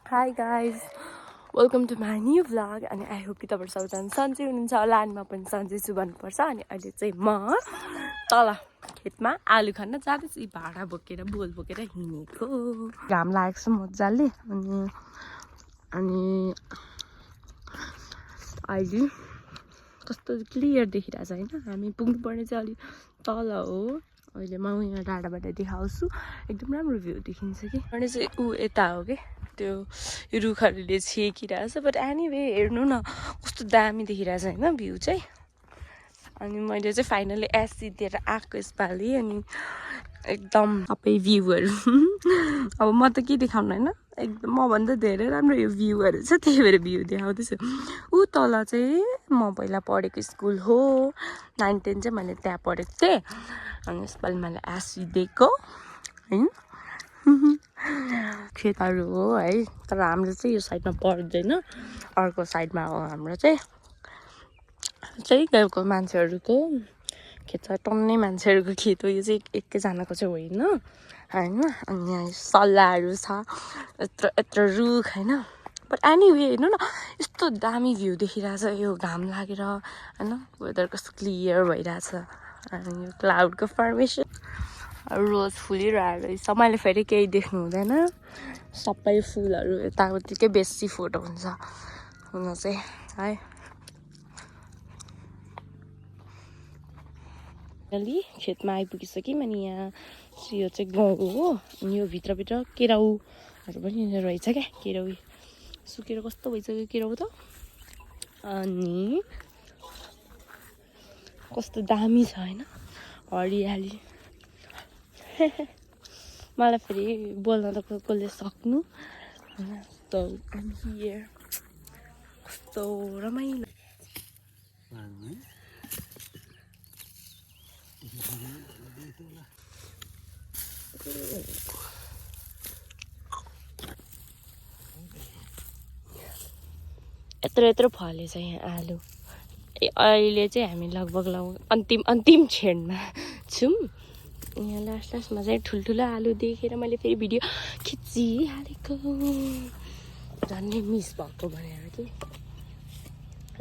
Hi guys, welcome to my new vlog and I hope कि तपाईहरु सबैजना सन्चै हुनुहुन्छ होला अनि म पनि सन्चै छु भन्नुपर्छ अनि अहिले चाहिँ म तल खेतमा आलु खन्न जाँदैछु भाडा बोकेर बोल बोकेर हिँडेको घाम लागेको छ मज्जाले अनि अहिले कस्तो क्लियर देखिरहेछ हैन हामी पुग्नु पर्ने चाहिँ अलि तल हो अहिले म यहाँ डाँडाबाट देखाउँछु एकदम राम्रो भ्यू देखिन्छ कि अनि चाहिँ उ यता हो के त्यो रुखहरूले छेकिरहेछ बट एनीवे हेर्नु न कस्तो दामी देखिरहेछ हैन भ्यू चाहिँ अनि मैले चाहिँ फाइनली एसी दिएर आएको यसपालि अनि एकदम सबै भ्यूहरू अब म त के देखाउनु हैन एकदम म भन्दा धेरै राम्रो यो भ्यूहरू छ त्यही भएर भ्यू देखाउँदैछु उ तल चाहिँ म पहिला पढेको स्कुल हो 9 10 चाहिँ मैले त्यहाँ पढेको थिएँ अनि यसपालि मैले एसी दिएको हैन खेतहरू हो है तर हाम्रो चाहिँ यो साइडमा पर्दैन अर्को साइडमा हो हाम्रो चाहिँ गाउँको मान्छेहरूको खेत छ टन्नै मान्छेहरूको खेत हो यो चाहिँ एकैजनाको चाहिँ होइन हैन अनि यहाँ सल्लाहहरू छ यत्रो यत्रो रुख हैन बट एनीवे हेर्नु न यस्तो दामी भ्यू देखिरहेछ यो घाम लागेर हैन वेदर कस्तो क्लियर भइरहेछ अनि यो क्लाउडको फर्मेसन रोज फुलिरहेको रहेछ मैले फेरि केही देख्नु हुँदैन सबै फुलहरू यताउतिकै बेसी फोटो हुन्छ हुन चाहिँ है अलि खेतमा आइपुगिसक्यौँ अनि यहाँ यो चाहिँ गाउँ हो अनि यो भित्रभित्र केराउहरू पनि रहेछ क्या केराउ सुकेर कस्तो भइसक्यो केराउ त अनि कस्तो दामी छ हैन हरियाली मलाई फेरि बोल्न त कसले सक्नु हैन त I'm here कस्तो रमाइलो यत्रो फलेछ यहाँ आलु अहिले चाहिँ हामी लगभग अन्तिम क्षणमा छौँ यहाँ लास्टमा चाहिँ ठुल्ठुलो आलु देखेर मैले फेरि भिडियो खिचिहालेको झन्डै मिस भएको भनेर कि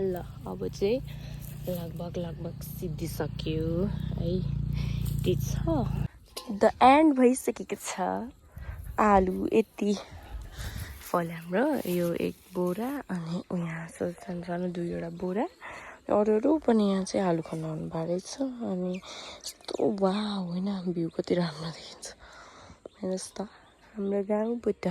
ल अब चाहिँ लगभग सिद्धिसक्यो है यति छ द एन्ड भइसकेको छ आलु यति फल्यो हाम्रो यो एक बोरा अनि यहाँ सानो दुईवटा बोरा अरू पनि यहाँ चाहिँ आलु खन्न आउनु भएको रहेछ अनि यस्तो वाउ होइन भ्यू कति राम्रो देखिन्छ हेर्नुहोस् त हाम्रो गाउँबाट